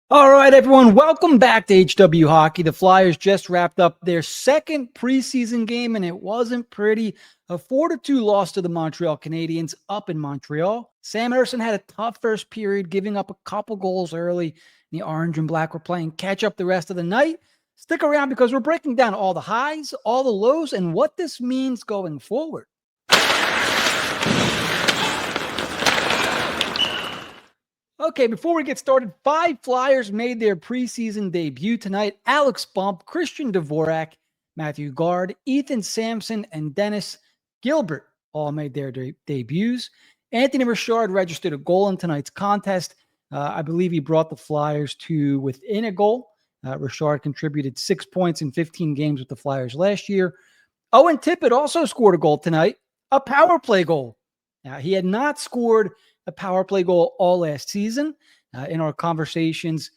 All right, everyone, welcome back to HW Hockey. The Flyers just wrapped up their second preseason game, and it wasn't pretty. A 4-2 loss to the Montreal Canadiens up in Montreal. Sam Ersson had a tough first period, giving up a couple goals early. The Orange and Black were playing catch up the rest of the night. Stick around because we're breaking down all the highs, all the lows, and what this means going forward. Okay, before we get started, 5 Flyers made their preseason debut tonight. Alex Bump, Christian Dvorak, Matthew Guard, Ethan Sampson, and Dennis Gilbert all made their debuts. Anthony Richard registered a goal in tonight's contest. I believe he brought the Flyers to within a goal. Richard contributed 6 points in 15 games with the Flyers last year. Owen Tippett also scored a goal tonight, a power play goal. Now, he had not scored a power play goal all last season. In our conversations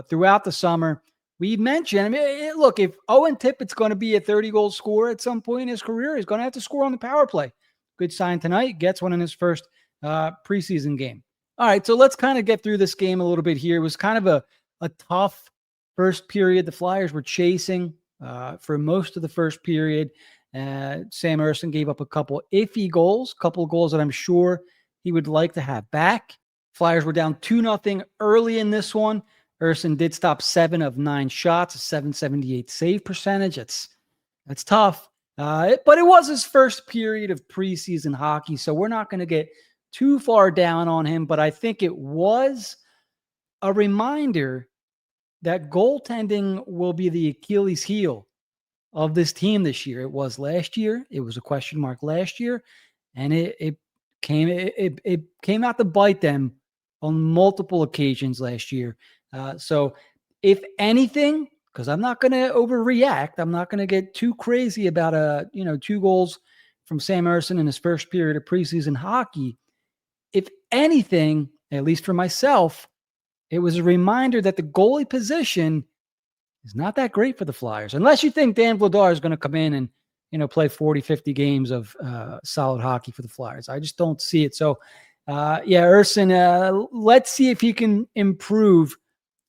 throughout the summer, we mentioned, look, if Owen Tippett's going to be a 30-goal scorer at some point in his career, he's going to have to score on the power play. Good sign tonight. Gets one in his first preseason game. All right, so let's kind of get through this game a little bit here. It was kind of a tough first period. The Flyers were chasing for most of the first period. Sam Ersson gave up a couple iffy goals, couple of goals that I'm sure he would like to have back. Flyers were down 2-0 early in this one. Ersson did stop 7 of 9 shots, a .778 save percentage. That's tough. But it was his first period of preseason hockey, so we're not going to get too far down on him. But I think it was a reminder that goaltending will be the Achilles heel of this team this year. It was last year. It was a question mark last year, and it came out to bite them on multiple occasions last year. So if anything, because I'm not going to overreact, I'm not going to get too crazy about 2 goals from Sam Ersson in his first period of preseason hockey. If anything, at least for myself, it was a reminder that the goalie position is not that great for the Flyers, unless you think Dan Vladar is going to come in and play 40, 50 games of solid hockey for the Flyers. I just don't see it. So, Ersson, let's see if he can improve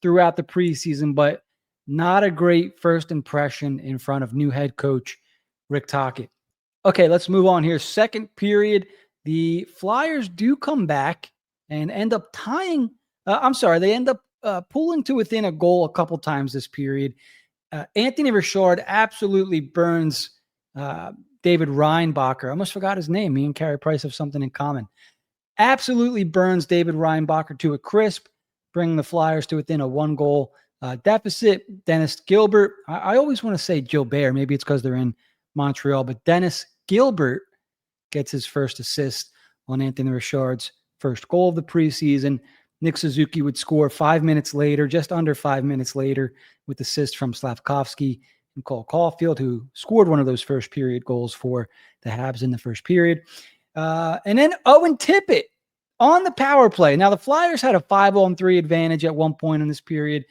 throughout the preseason, but not a great first impression in front of new head coach Rick Tocchet. Okay, let's move on here. Second period, the Flyers do come back and end up tying. They end up pulling to within a goal a couple times this period. Anthony Richard absolutely burns David Reinbacher. I almost forgot his name. Me and Carey Price have something in common. Absolutely burns David Reinbacher to a crisp, bringing the Flyers to within a 1-goal deficit. Dennis Gilbert, I always want to say Gilbert. Maybe it's because they're in Montreal, but Dennis Gilbert gets his first assist on Anthony Richard's first goal of the preseason. Nick Suzuki would score 5 minutes later, just under 5 minutes later, with assist from Slavkovsky and Cole Caulfield, who scored one of those first period goals for the Habs in the first period. And then Owen Tippett on the power play. Now, the Flyers had a 5-on-3 advantage at one point in this period,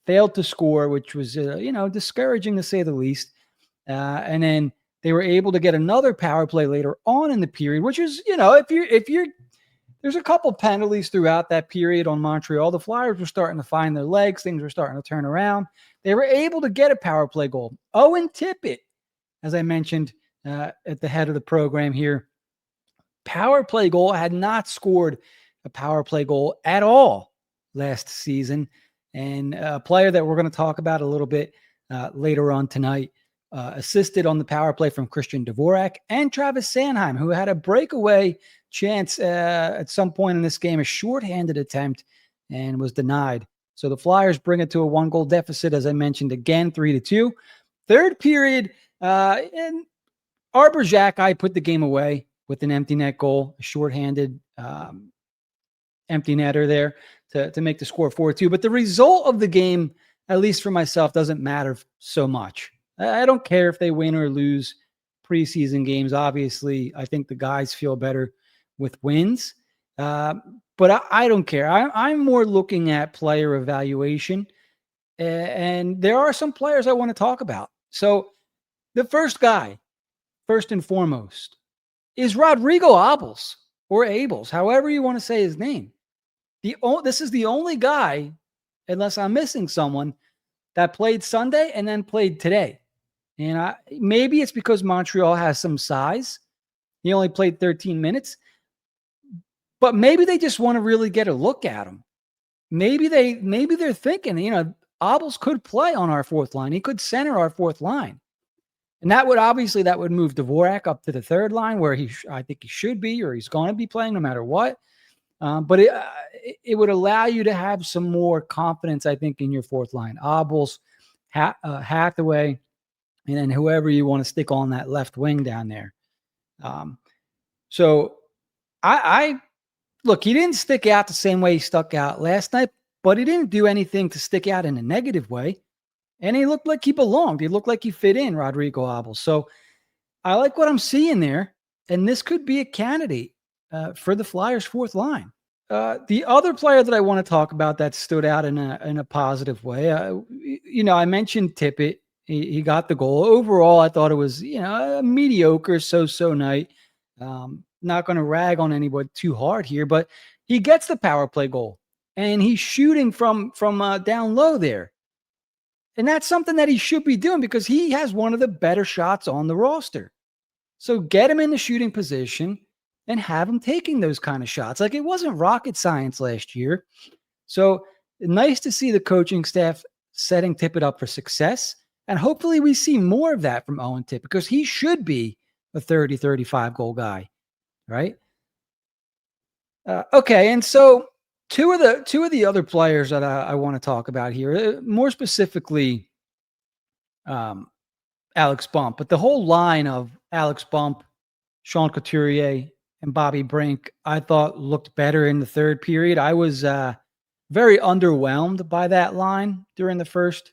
failed to score, which was, discouraging to say the least. And then they were able to get another power play later on in the period, which is, if you're there's a couple penalties throughout that period on Montreal. The Flyers were starting to find their legs. Things were starting to turn around. They were able to get a power play goal. Owen Tippett, as I mentioned at the head of the program here, power play goal, had not scored a power play goal at all last season. And a player that we're going to talk about a little bit later on tonight, assisted on the power play from Christian Dvorak and Travis Sanheim, who had a breakaway chance at some point in this game, a shorthanded attempt, and was denied. So the Flyers bring it to a 1-goal deficit, as I mentioned, again, 3-2. Third period, and Arbor Xhekaj put the game away with an empty net goal, a shorthanded empty netter there to make the score 4-2. But the result of the game, at least for myself, doesn't matter so much. I don't care if they win or lose preseason games. Obviously, I think the guys feel better with wins. But I don't care. I'm more looking at player evaluation. And there are some players I want to talk about. So the first guy, first and foremost, is Rodrigo Abels, or Abels, however you want to say his name. This is the only guy unless I'm missing someone that played Sunday and then played today. And maybe it's because Montreal has some size. He only played 13 minutes, but maybe they just want to really get a look at him. Maybe they're thinking, Obels could play on our fourth line. He could center our fourth line. And that would move Dvorak up to the third line where I think he should be, or he's going to be playing no matter what. But it would allow you to have some more confidence, I think, in your fourth line. Obels, Hathaway, and then whoever you want to stick on that left wing down there. So I look, he didn't stick out the same way he stuck out last night, but he didn't do anything to stick out in a negative way. And he looked like he belonged. He looked like he fit in, Rodrigo Obels. So I like what I'm seeing there. And this could be a candidate for the Flyers' fourth line. The other player that I want to talk about that stood out in a positive way, I mentioned Tippett. He got the goal. Overall, I thought it was, a mediocre so night. Not going to rag on anybody too hard here, but he gets the power play goal, and he's shooting from down low there. And that's something that he should be doing because he has one of the better shots on the roster. So get him in the shooting position and have him taking those kind of shots. Like, it wasn't rocket science last year. So nice to see the coaching staff setting Tippett up for success. And hopefully we see more of that from Owen Tippett because he should be a 30, 35 goal guy, right? Okay, and so two of the other players that I want to talk about here, more specifically Alex Bump, but the whole line of Alex Bump, Sean Couturier, and Bobby Brink, I thought looked better in the third period. I was very underwhelmed by that line during the first,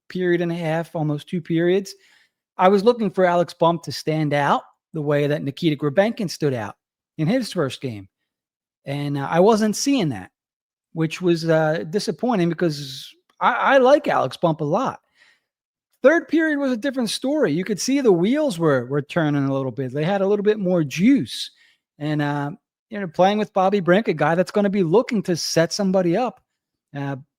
period and a half, almost 2 periods. I was looking for Alex Bump to stand out the way that Nikita Grabenkin stood out in his first game. And I wasn't seeing that, which was disappointing because I like Alex Bump a lot. Third period was a different story. You could see the wheels were turning a little bit. They had a little bit more juice. And, playing with Bobby Brink, a guy that's going to be looking to set somebody up.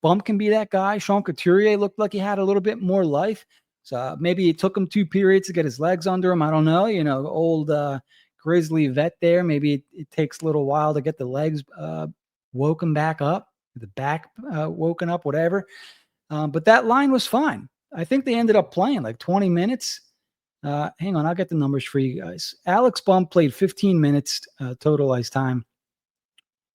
Bump can be that guy. Sean Couturier looked like he had a little bit more life. So maybe it took him 2 periods to get his legs under him. I don't know. Old Grizzly vet there. Maybe it takes a little while to get the legs woken back up, the back woken up, whatever. But that line was fine. I think they ended up playing like 20 minutes. Hang on, I'll get the numbers for you guys. Alex Bump played 15 minutes total ice time.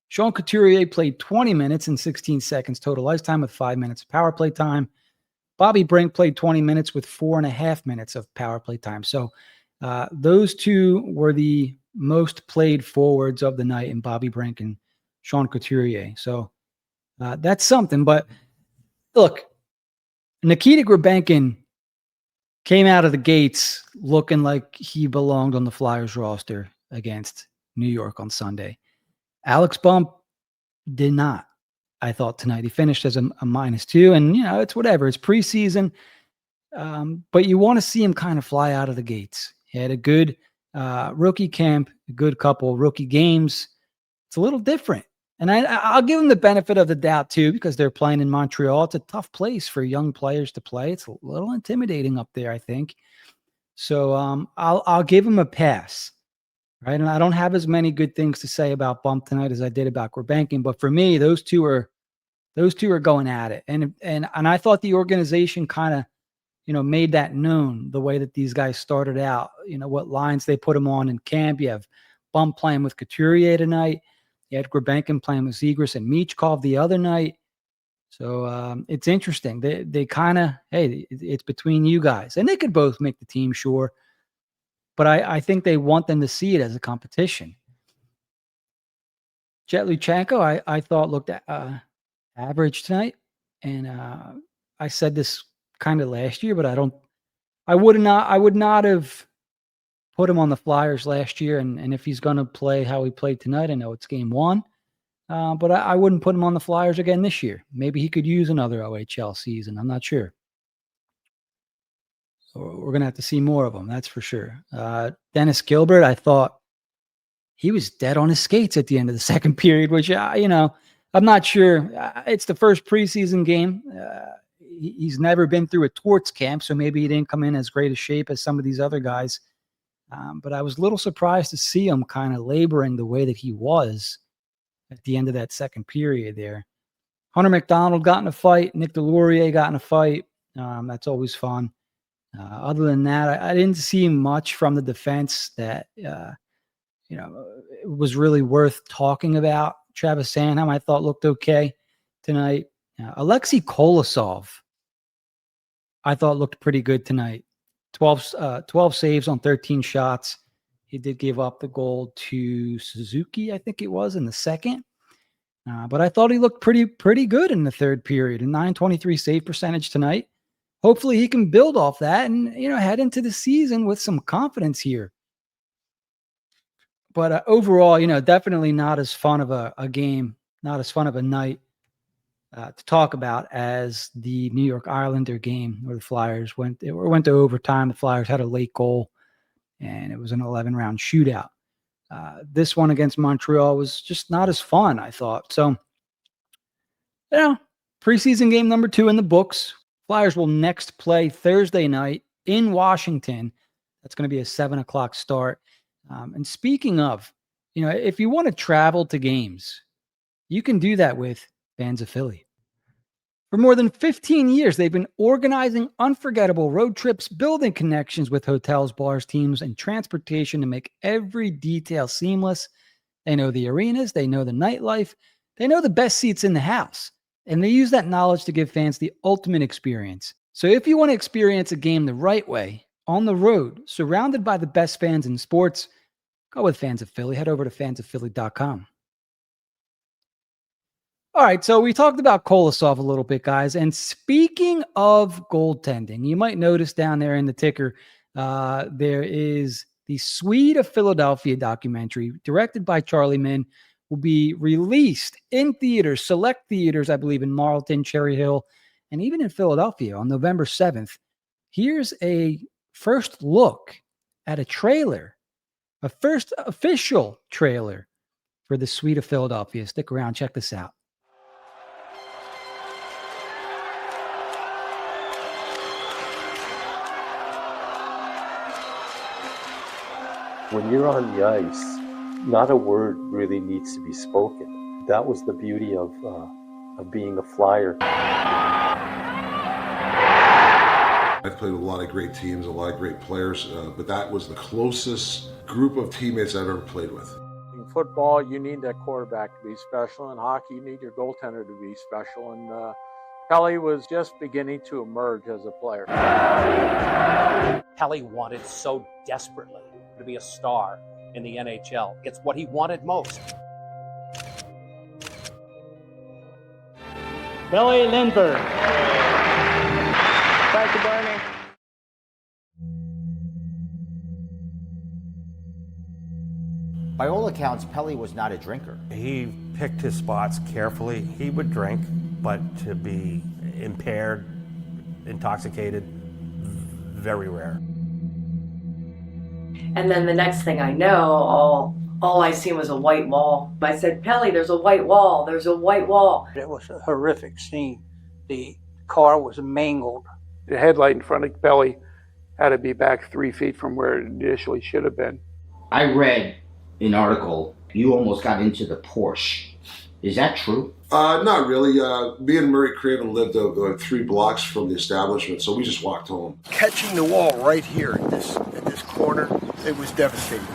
Sean Couturier played 20 minutes and 16 seconds total ice time with 5 minutes of power play time. Bobby Brink played 20 minutes with 4.5 minutes of power play time. So those two were the most played forwards of the night in Bobby Brink and Sean Couturier. So that's something. But look, Nikita Grabenkin came out of the gates looking like he belonged on the Flyers roster against New York on Sunday. Alex Bump did not, I thought, tonight. He finished as a -2, and, it's whatever. It's preseason, but you want to see him kind of fly out of the gates. He had a good rookie camp, a good couple rookie games. It's a little different. And I'll give them the benefit of the doubt, too, because they're playing in Montreal. It's a tough place for young players to play. It's a little intimidating up there, I think. So I'll give him a pass, right? And I don't have as many good things to say about Bump tonight as I did about Grabenkin. But for me, those two are going at it. And I thought the organization kind of, made that known the way that these guys started out, what lines they put them on in camp. You have Bump playing with Couturier tonight. You had Grabenkin playing with Zegras and Michkov the other night. So it's interesting. They kind of, hey, it's between you guys. And they could both make the team, sure. But I think they want them to see it as a competition. Jet Luchenko, I thought looked average tonight. And I said this kind of last year, but I would not have put him on the Flyers last year. And if he's going to play how he played tonight, I know it's game 1. But I wouldn't put him on the Flyers again this year. Maybe he could use another OHL season. I'm not sure. So we're going to have to see more of him. That's for sure. Dennis Gilbert, I thought he was dead on his skates at the end of the second period, which, I'm not sure. It's the first preseason game. He's never been through a torts camp, so maybe he didn't come in as great a shape as some of these other guys. But I was a little surprised to see him kind of laboring the way that he was at the end of that second period there. Hunter McDonald got in a fight. Nick Delorier got in a fight. That's always fun. Other than that, I didn't see much from the defense that was really worth talking about. Travis Sanheim, I thought, looked okay tonight. Alexei Kolosov, I thought, looked pretty good tonight. 12 saves on 13 shots. He did give up the goal to Suzuki, I think it was, in the second. But I thought he looked pretty good in the third period. A .923 save percentage tonight. Hopefully he can build off that and head into the season with some confidence here. But overall, definitely not as fun of a game, not as fun of a night to talk about as the New York Islander game where the Flyers went to overtime. The Flyers had a late goal, and it was an 11-round shootout. This one against Montreal was just not as fun, I thought. So, preseason game number 2 in the books. Flyers will next play Thursday night in Washington. That's going to be a 7:00 start. And speaking of, if you want to travel to games, you can do that with Fans of Philly. For more than 15 years, they've been organizing unforgettable road trips, building connections with hotels, bars, teams, and transportation to make every detail seamless. They know the arenas, they know the nightlife, they know the best seats in the house, and they use that knowledge to give fans the ultimate experience. So if you want to experience a game the right way, on the road, surrounded by the best fans in sports, go with Fans of Philly. Head over to fansofphilly.com. All right, so we talked about Kolosov a little bit, guys. And speaking of goaltending, you might notice down there in the ticker, there is the Swede of Philadelphia documentary directed by Charlie Min, will be released in theaters, select theaters, I believe, in Marlton, Cherry Hill, and even in Philadelphia on November 7th. Here's a first look at a trailer, a first official trailer for the Swede of Philadelphia. Stick around, check this out. When you're on the ice, not a word really needs to be spoken. That was the beauty of being a Flyer. I've played with a lot of great teams, a lot of great players, but that was the closest group of teammates I've ever played with. In football, you need that quarterback to be special. In hockey, you need your goaltender to be special. And Kelly was just beginning to emerge as a player. Kelly wanted so desperately to be a star in the NHL. It's what he wanted most. Billy Lindbergh. Thank you, Bernie. By all accounts, Pelly was not a drinker. He picked his spots carefully. He would drink, but to be impaired, intoxicated, very rare. And then the next thing I know, all I seen was a white wall. I said, Pelly, there's a white wall. There's a white wall. It was a horrific scene. The car was mangled. The headlight in front of Kelly had to be back 3 feet from where it initially should have been. I read an article, you almost got into the Porsche. Is that true? Not really. Me and Murray Craven lived 3 blocks from the establishment, so we just walked home. Catching the wall right here in this corner, it was devastating.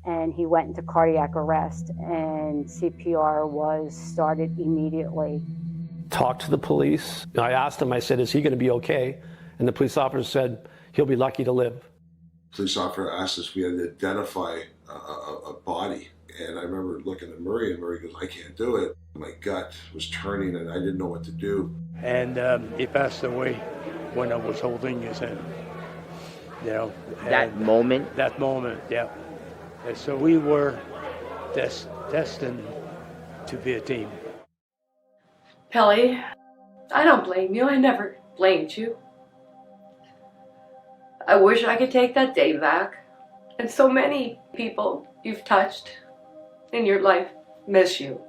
And he went into cardiac arrest, and CPR was started immediately. Talked to the police. I asked him, I said, is he going to be okay? And the police officer said, he'll be lucky to live. The police officer asked us if we had to identify a body. And I remember looking at Murray, and Murray goes, I can't do it. My gut was turning, and I didn't know what to do. And he passed away when I was holding his hand. That moment? That moment, yeah. And so we were destined to be a team. Pelly, I don't blame you. I never blamed you. I wish I could take that day back. And so many people you've touched in your life miss you.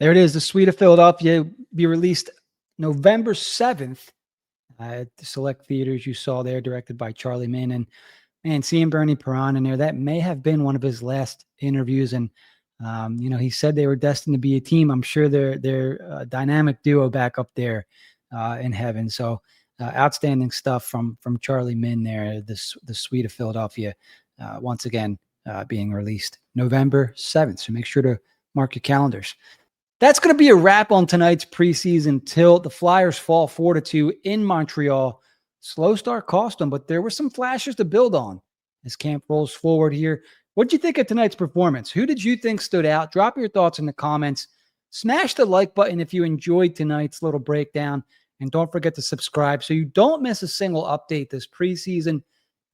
There it is. The Suite of Philadelphia be released November 7th at the select theaters you saw there, directed by Charlie Min. And man, seeing Bernie Perron in there, that may have been one of his last interviews. And he said they were destined to be a team. I'm sure they're a dynamic duo back up there in heaven. So outstanding stuff from Charlie Min there. The Suite of Philadelphia, once again being released November 7th. So make sure to mark your calendars. That's going to be a wrap on tonight's preseason tilt. The Flyers fall 4-2 in Montreal. Slow start cost them, but there were some flashes to build on as camp rolls forward here. What did you think of tonight's performance? Who did you think stood out? Drop your thoughts in the comments. Smash the like button if you enjoyed tonight's little breakdown. And don't forget to subscribe so you don't miss a single update this preseason.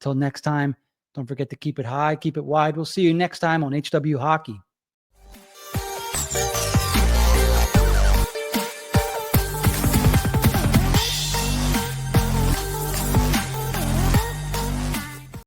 Till next time, don't forget to keep it high, keep it wide. We'll see you next time on HW Hockey.